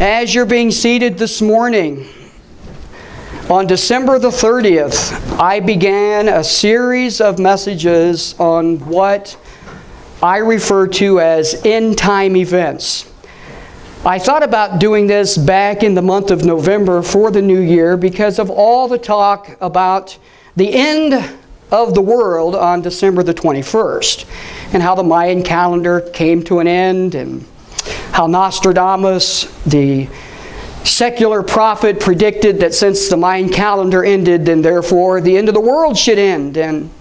As you're being seated this morning, on December the 30th, I began a series of messages on what I refer to as end-time events. I thought about doing this back in the month of November for the new year because of all the talk about the end of the world on December the 21st and how the Mayan calendar came to an end and how Nostradamus, the secular prophet, predicted that since the Mayan calendar ended, then therefore the end of the world should end. And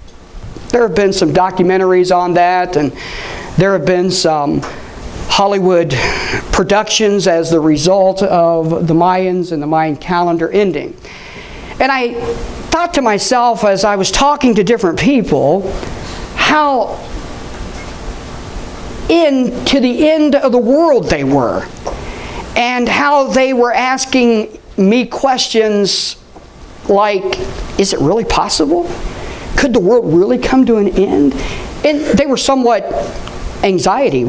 there have been some documentaries on that, and there have been some Hollywood productions as the result of the Mayans and the Mayan calendar ending. And I thought to myself as I was talking to different people, how to the end of the world they were, and how they were asking me questions like, is it really possible? Could the world really come to an end? And they were somewhat anxiety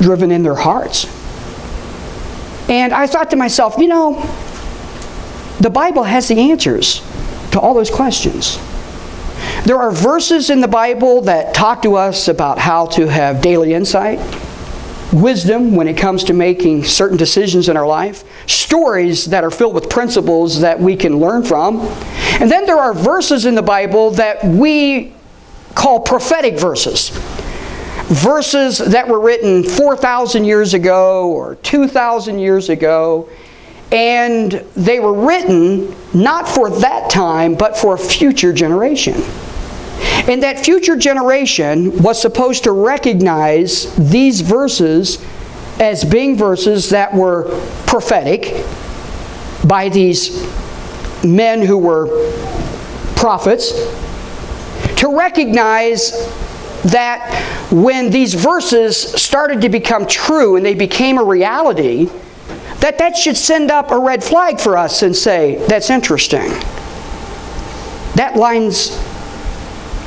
driven in their hearts. And I thought to myself, the Bible has the answers to all those questions. There are verses in the Bible that talk to us about how to have daily insight, wisdom when it comes to making certain decisions in our life, stories that are filled with principles that we can learn from. And then there are verses in the Bible that we call prophetic verses. Verses that were written 4,000 years ago or 2,000 years ago. And they were written not for that time, but for a future generation. And that future generation was supposed to recognize these verses as being verses that were prophetic by these men who were prophets, to recognize that when these verses started to become true and they became a reality, that should send up a red flag for us and say, that's interesting. That lines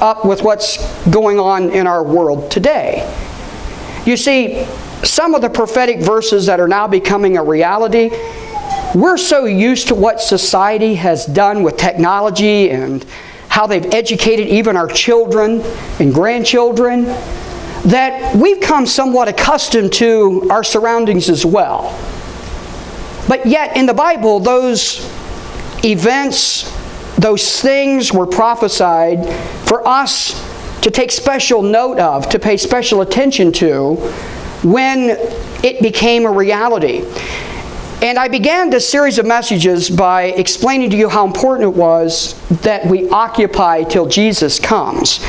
up with what's going on in our world today. You see, some of the prophetic verses that are now becoming a reality, we're so used to what society has done with technology and how they've educated even our children and grandchildren, that we've come somewhat accustomed to our surroundings as well. But yet in the Bible, those events, those things were prophesied for us to take special note of, to pay special attention to when it became a reality. And I began this series of messages by explaining to you how important it was that we occupy till Jesus comes.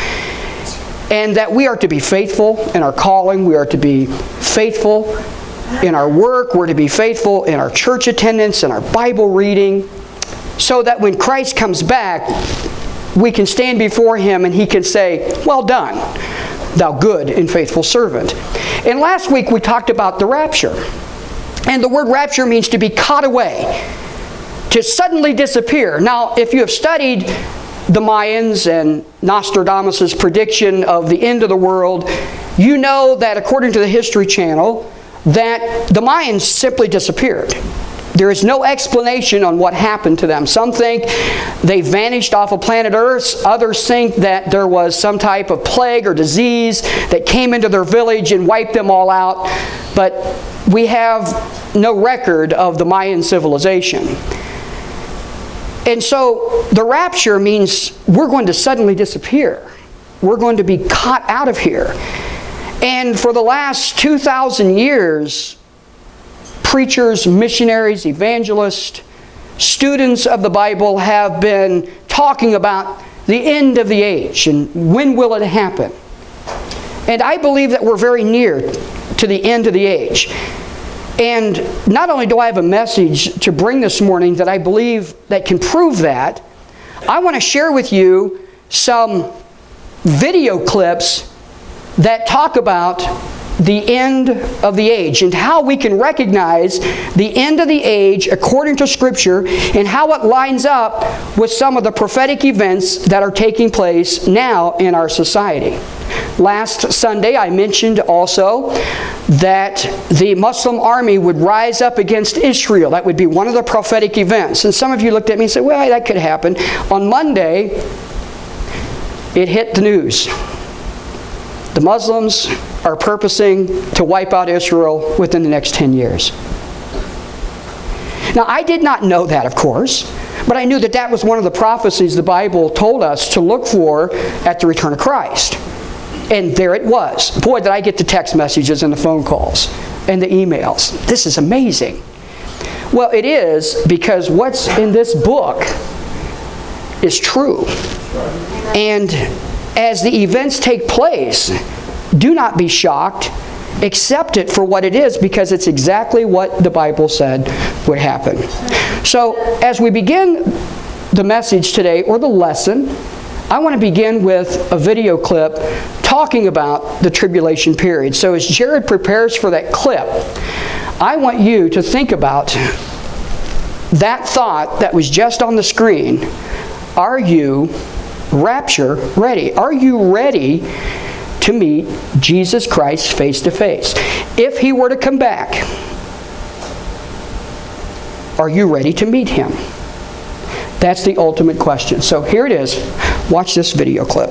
And that we are to be faithful in our calling, we are to be faithful in our work, we're to be faithful in our church attendance and our Bible reading, so that when Christ comes back, we can stand before Him and He can say, well done, thou good and faithful servant. And last week we talked about the rapture. And the word rapture means to be caught away, to suddenly disappear. Now, if you have studied the Mayans and Nostradamus' prediction of the end of the world, you know that according to the History Channel, that the Mayans simply disappeared. There is no explanation on what happened to them. Some think they vanished off of planet Earth. Others think that there was some type of plague or disease that came into their village and wiped them all out. But we have no record of the Mayan civilization. And so the rapture means we're going to suddenly disappear. We're going to be caught out of here. And for the last 2,000 years, preachers, missionaries, evangelists, students of the Bible have been talking about the end of the age and when will it happen. And I believe that we're very near to the end of the age. And not only do I have a message to bring this morning that I believe that can prove that, I want to share with you some video clips that talk about the end of the age and how we can recognize the end of the age according to Scripture and how it lines up with some of the prophetic events that are taking place now in our society. Last Sunday I mentioned also that the Muslim army would rise up against Israel. That would be one of the prophetic events. And some of you looked at me and said, well, that could happen. On Monday, it hit the news. The Muslims are purposing to wipe out Israel within the next 10 years. Now, I did not know that, of course, but I knew that that was one of the prophecies the Bible told us to look for at the return of Christ. And there it was. Boy, did I get the text messages and the phone calls and the emails. This is amazing. Well, it is because what's in this book is true. And as the events take place, do not be shocked. Accept it for what it is, because it's exactly what the Bible said would happen. So, as we begin the message today, or the lesson, I want to begin with a video clip talking about the tribulation period. So as Jared prepares for that clip, I want you to think about that thought that was just on the screen. Are you rapture ready? Are you ready to meet Jesus Christ face to face? If He were to come back, are you ready to meet Him? That's the ultimate question. So here it is. Watch this video clip.